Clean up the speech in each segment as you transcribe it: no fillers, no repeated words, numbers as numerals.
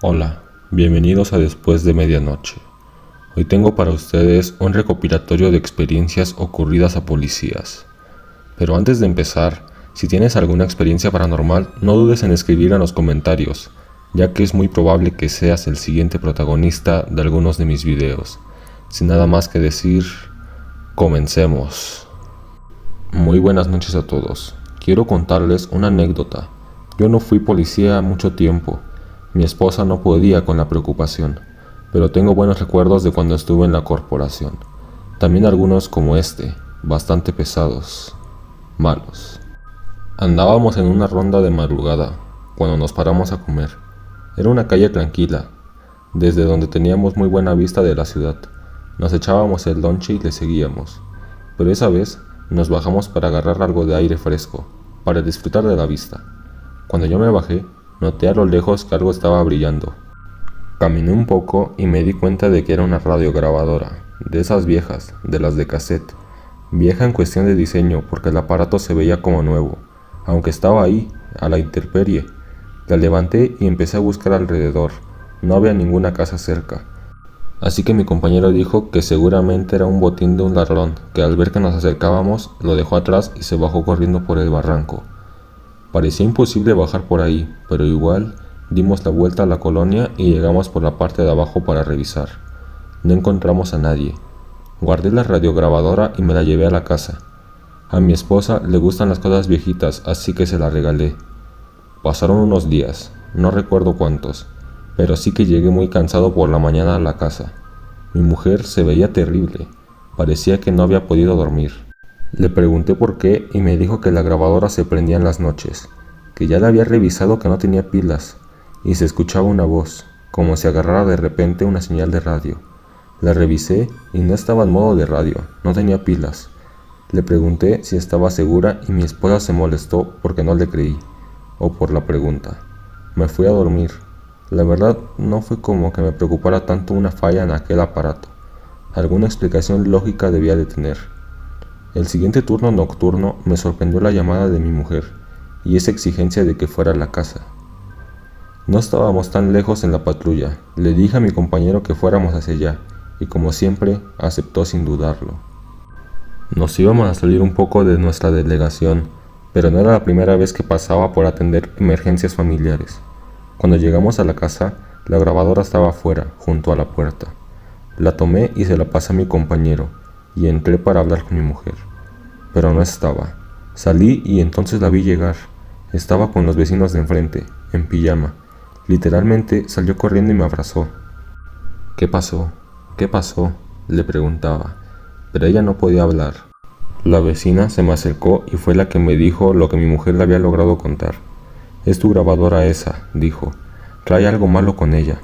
Hola, bienvenidos a Después de Medianoche. Hoy tengo para ustedes un recopilatorio de experiencias ocurridas a policías. Pero antes de empezar, si tienes alguna experiencia paranormal, no dudes en escribir en los comentarios, ya que es muy probable que seas el siguiente protagonista de algunos de mis videos. Sin nada más que decir, comencemos. Muy buenas noches a todos. Quiero contarles una anécdota. Yo no fui policía mucho tiempo. Mi esposa no podía con la preocupación, pero tengo buenos recuerdos de cuando estuve en la corporación. También algunos como este, bastante pesados, malos. Andábamos en una ronda de madrugada, cuando nos paramos a comer. Era una calle tranquila, desde donde teníamos muy buena vista de la ciudad. Nos echábamos el lonche y le seguíamos, pero esa vez nos bajamos para agarrar algo de aire fresco, para disfrutar de la vista. Cuando yo me bajé, noté a lo lejos que algo estaba brillando. Caminé un poco y me di cuenta de que era una radiograbadora, de esas viejas, de las de cassette. Vieja en cuestión de diseño porque el aparato se veía como nuevo, aunque estaba ahí, a la intemperie. La levanté y empecé a buscar alrededor. No había ninguna casa cerca. Así que mi compañero dijo que seguramente era un botín de un ladrón, que al ver que nos acercábamos, lo dejó atrás y se bajó corriendo por el barranco. Parecía imposible bajar por ahí, pero igual dimos la vuelta a la colonia y llegamos por la parte de abajo para revisar. No encontramos a nadie. Guardé la radiograbadora y me la llevé a la casa. A mi esposa le gustan las cosas viejitas, así que se la regalé. Pasaron unos días, no recuerdo cuántos, pero sí que llegué muy cansado por la mañana a la casa. Mi mujer se veía terrible, parecía que no había podido dormir. Le pregunté por qué y me dijo que la grabadora se prendía en las noches, que ya le había revisado que no tenía pilas, y se escuchaba una voz, como si agarrara de repente una señal de radio. La revisé y no estaba en modo de radio, no tenía pilas. Le pregunté si estaba segura y mi esposa se molestó porque no le creí, o por la pregunta. Me fui a dormir. La verdad no fue como que me preocupara tanto una falla en aquel aparato. Alguna explicación lógica debía de tener. El siguiente turno nocturno me sorprendió la llamada de mi mujer y esa exigencia de que fuera a la casa. No estábamos tan lejos en la patrulla, le dije a mi compañero que fuéramos hacia allá y como siempre aceptó sin dudarlo. Nos íbamos a salir un poco de nuestra delegación, pero no era la primera vez que pasaba por atender emergencias familiares. Cuando llegamos a la casa, la grabadora estaba afuera, junto a la puerta. La tomé y se la pasé a mi compañero y entré para hablar con mi mujer, pero no estaba. Salí y entonces la vi llegar. Estaba con los vecinos de enfrente, en pijama. Literalmente salió corriendo y me abrazó. ¿Qué pasó? ¿Qué pasó?, le preguntaba, pero ella no podía hablar. La vecina se me acercó y fue la que me dijo lo que mi mujer le había logrado contar. Es tu grabadora esa, dijo. Trae algo malo con ella.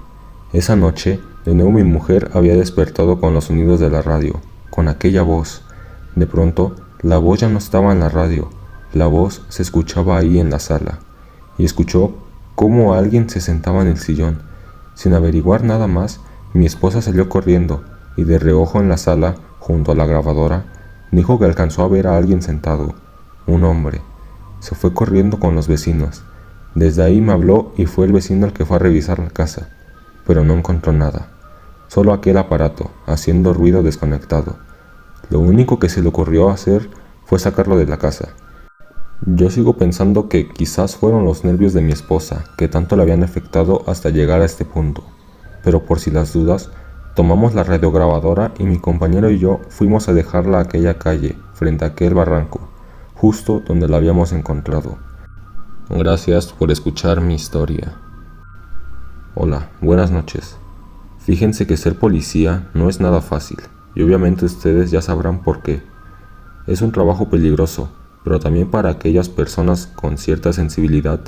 Esa noche, de nuevo mi mujer había despertado con los sonidos de la radio, con aquella voz. De pronto, la voz ya no estaba en la radio, la voz se escuchaba ahí en la sala, y escuchó cómo alguien se sentaba en el sillón. Sin averiguar nada más, mi esposa salió corriendo, y de reojo en la sala, junto a la grabadora, dijo que alcanzó a ver a alguien sentado, un hombre. Se fue corriendo con los vecinos. Desde ahí me habló y fue el vecino el que fue a revisar la casa, pero no encontró nada. Solo aquel aparato, haciendo ruido desconectado. Lo único que se le ocurrió hacer fue sacarlo de la casa. Yo sigo pensando que quizás fueron los nervios de mi esposa que tanto le habían afectado hasta llegar a este punto. Pero por si las dudas, tomamos la radiograbadora y mi compañero y yo fuimos a dejarla a aquella calle, frente a aquel barranco, justo donde la habíamos encontrado. Gracias por escuchar mi historia. Hola, buenas noches. Fíjense que ser policía no es nada fácil, y obviamente ustedes ya sabrán por qué. Es un trabajo peligroso, pero también para aquellas personas con cierta sensibilidad,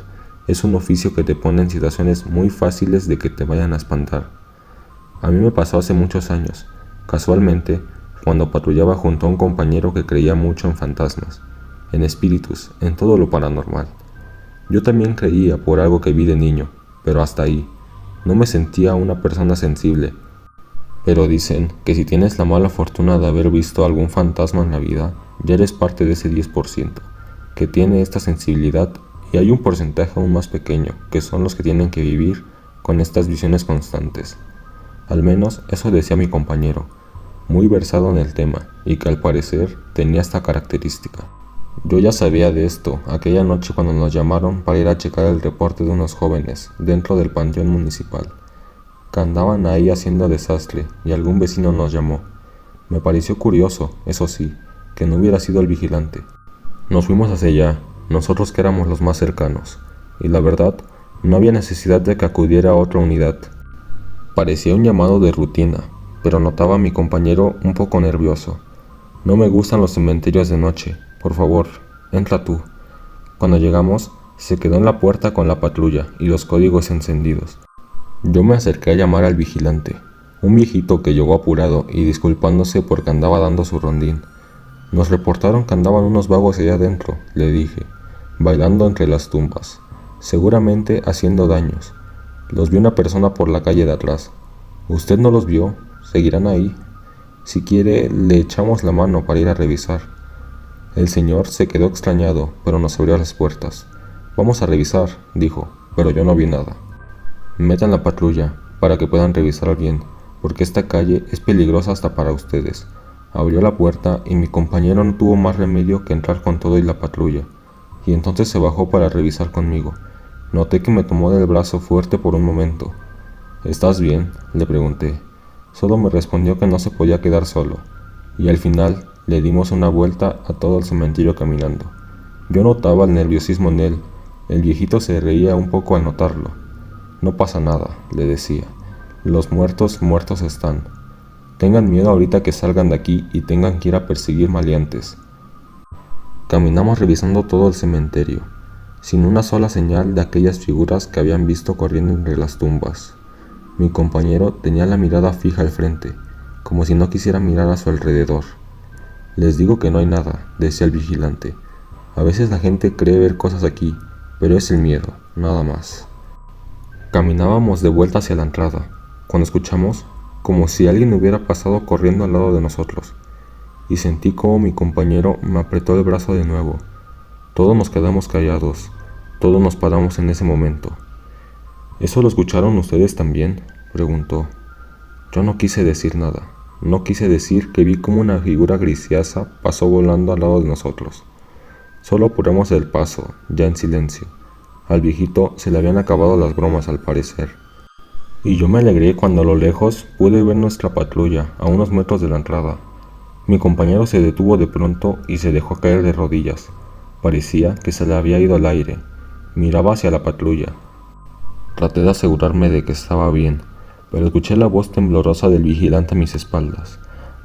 es un oficio que te pone en situaciones muy fáciles de que te vayan a espantar. A mí me pasó hace muchos años, casualmente, cuando patrullaba junto a un compañero que creía mucho en fantasmas, en espíritus, en todo lo paranormal. Yo también creía por algo que vi de niño, pero hasta ahí. No me sentía una persona sensible, pero dicen que si tienes la mala fortuna de haber visto algún fantasma en la vida, ya eres parte de ese 10% que tiene esta sensibilidad, y hay un porcentaje aún más pequeño, que son los que tienen que vivir con estas visiones constantes. Al menos eso decía mi compañero, muy versado en el tema, y que al parecer tenía esta característica. Yo ya sabía de esto aquella noche cuando nos llamaron para ir a checar el reporte de unos jóvenes dentro del panteón municipal, que andaban ahí haciendo desastre, y algún vecino nos llamó. Me pareció curioso, eso sí, que no hubiera sido el vigilante. Nos fuimos hacia allá, nosotros que éramos los más cercanos, y la verdad, no había necesidad de que acudiera a otra unidad. Parecía un llamado de rutina, pero notaba a mi compañero un poco nervioso. No me gustan los cementerios de noche, por favor, entra tú. Cuando llegamos, se quedó en la puerta con la patrulla y los códigos encendidos. Yo me acerqué a llamar al vigilante, un viejito que llegó apurado y disculpándose porque andaba dando su rondín. Nos reportaron que andaban unos vagos allá adentro, le dije, bailando entre las tumbas, seguramente haciendo daños. Los vio una persona por la calle de atrás. ¿Usted no los vio? ¿Seguirán ahí? Si quiere, le echamos la mano para ir a revisar. El señor se quedó extrañado, pero nos abrió las puertas. Vamos a revisar, dijo, pero yo no vi nada. Metan la patrulla, para que puedan revisar bien, porque esta calle es peligrosa hasta para ustedes. Abrió la puerta y mi compañero no tuvo más remedio que entrar con todo y la patrulla, y entonces se bajó para revisar conmigo. Noté que me tomó del brazo fuerte por un momento. ¿Estás bien?, le pregunté. Solo me respondió que no se podía quedar solo, y al final le dimos una vuelta a todo el cementerio caminando. Yo notaba el nerviosismo en él. El viejito se reía un poco al notarlo. No pasa nada, le decía. Los muertos, muertos están. Tengan miedo ahorita que salgan de aquí y tengan que ir a perseguir maleantes. Caminamos revisando todo el cementerio, sin una sola señal de aquellas figuras que habían visto corriendo entre las tumbas. Mi compañero tenía la mirada fija al frente, como si no quisiera mirar a su alrededor. Les digo que no hay nada, decía el vigilante. A veces la gente cree ver cosas aquí, pero es el miedo, nada más. Caminábamos de vuelta hacia la entrada, cuando escuchamos como si alguien hubiera pasado corriendo al lado de nosotros, y sentí como mi compañero me apretó el brazo de nuevo. Todos nos quedamos callados, todos nos paramos en ese momento. ¿Eso lo escucharon ustedes también?, preguntó. Yo no quise decir nada, no quise decir que vi como una figura grisácea pasó volando al lado de nosotros. Solo apuramos el paso, ya en silencio. Al viejito se le habían acabado las bromas al parecer. Y yo me alegré cuando a lo lejos pude ver nuestra patrulla a unos metros de la entrada. Mi compañero se detuvo de pronto y se dejó caer de rodillas. Parecía que se le había ido el aire. Miraba hacia la patrulla. Traté de asegurarme de que estaba bien, pero escuché la voz temblorosa del vigilante a mis espaldas.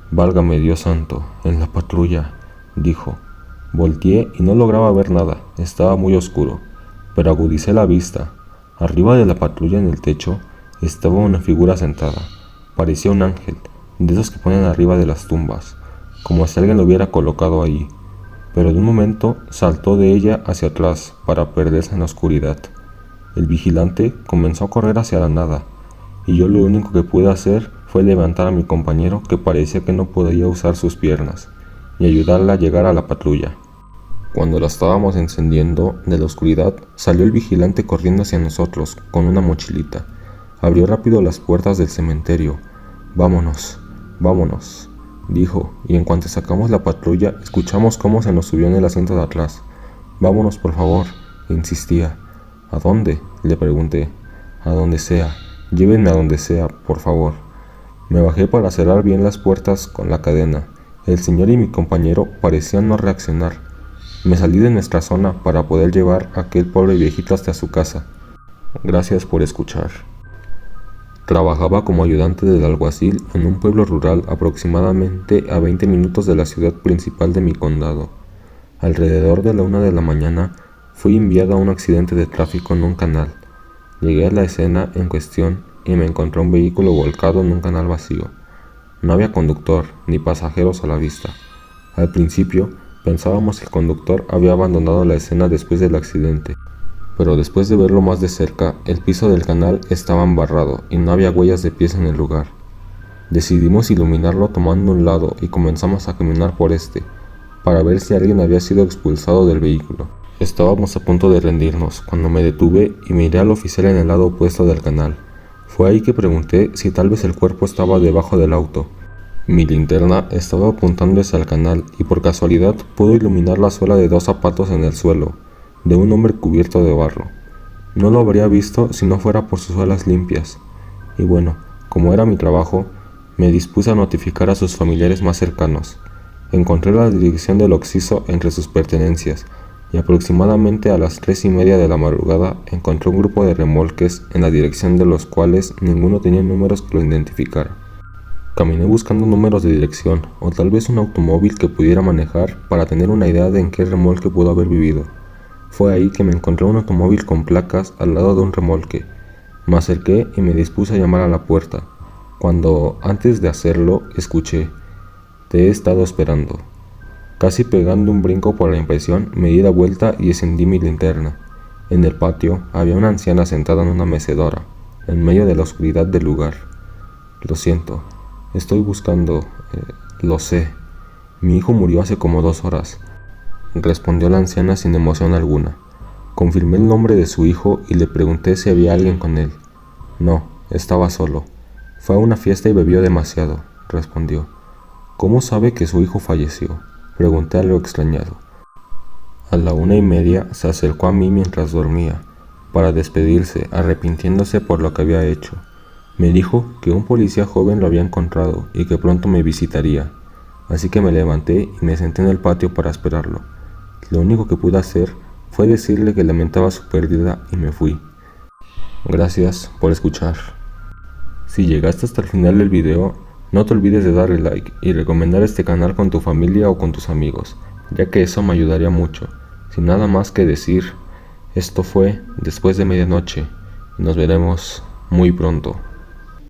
Válgame Dios santo, en la patrulla, dijo. Volteé y no lograba ver nada, estaba muy oscuro, pero agudicé la vista. Arriba de la patrulla en el techo estaba una figura sentada. Parecía un ángel, de esos que ponen arriba de las tumbas, como si alguien lo hubiera colocado ahí. Pero de un momento saltó de ella hacia atrás para perderse en la oscuridad. El vigilante comenzó a correr hacia la nada, y yo lo único que pude hacer fue levantar a mi compañero, que parecía que no podía usar sus piernas, y ayudarle a llegar a la patrulla. Cuando la estábamos encendiendo, de la oscuridad salió el vigilante corriendo hacia nosotros con una mochilita. Abrió rápido las puertas del cementerio. Vámonos, vámonos, dijo, y en cuanto sacamos la patrulla, escuchamos cómo se nos subió en el asiento de atrás. Vámonos, por favor, insistía. ¿A dónde?, le pregunté. A donde sea, llévenme a donde sea, por favor. Me bajé para cerrar bien las puertas con la cadena. El señor y mi compañero parecían no reaccionar. Me salí de nuestra zona para poder llevar a aquel pobre viejito hasta su casa. Gracias por escuchar. Trabajaba como ayudante del alguacil en un pueblo rural aproximadamente a 20 minutos de la ciudad principal de mi condado. Alrededor de la 1 de la mañana fui enviado a un accidente de tráfico en un canal. Llegué a la escena en cuestión y me encontré un vehículo volcado en un canal vacío. No había conductor ni pasajeros a la vista. Al principio pensábamos que el conductor había abandonado la escena después del accidente, pero después de verlo más de cerca, el piso del canal estaba embarrado y no había huellas de pies en el lugar. Decidimos iluminarlo tomando un lado y comenzamos a caminar por este, para ver si alguien había sido expulsado del vehículo. Estábamos a punto de rendirnos cuando me detuve y miré al oficial en el lado opuesto del canal. Fue ahí que pregunté si tal vez el cuerpo estaba debajo del auto. Mi linterna estaba apuntando hacia el canal y por casualidad pudo iluminar la suela de 2 zapatos en el suelo, de un hombre cubierto de barro. No lo habría visto si no fuera por sus suelas limpias. Y bueno, como era mi trabajo, me dispuse a notificar a sus familiares más cercanos. Encontré la dirección del occiso entre sus pertenencias y aproximadamente a las 3:30 de la madrugada encontré un grupo de remolques en la dirección de los cuales ninguno tenía números que lo identificara. Caminé buscando números de dirección o tal vez un automóvil que pudiera manejar para tener una idea de en qué remolque pudo haber vivido. Fue ahí que me encontré un automóvil con placas al lado de un remolque. Me acerqué y me dispuse a llamar a la puerta, cuando antes de hacerlo escuché: «Te he estado esperando». Casi pegando un brinco por la impresión, me di la vuelta y encendí mi linterna. En el patio había una anciana sentada en una mecedora, en medio de la oscuridad del lugar. «Lo siento, estoy buscando... lo sé. Mi hijo murió hace como 2 horas», respondió la anciana sin emoción alguna. Confirmé el nombre de su hijo y le pregunté si había alguien con él. «No, estaba solo. Fue a una fiesta y bebió demasiado», respondió. «¿Cómo sabe que su hijo falleció?», pregunté algo extrañado. A la 1:30 se acercó a mí mientras dormía, para despedirse, arrepintiéndose por lo que había hecho. Me dijo que un policía joven lo había encontrado y que pronto me visitaría, así que me levanté y me senté en el patio para esperarlo. Lo único que pude hacer fue decirle que lamentaba su pérdida y me fui. Gracias por escuchar. Si llegaste hasta el final del video, no te olvides de darle like y recomendar este canal con tu familia o con tus amigos, ya que eso me ayudaría mucho. Sin nada más que decir, esto fue Después de Medianoche y nos veremos muy pronto.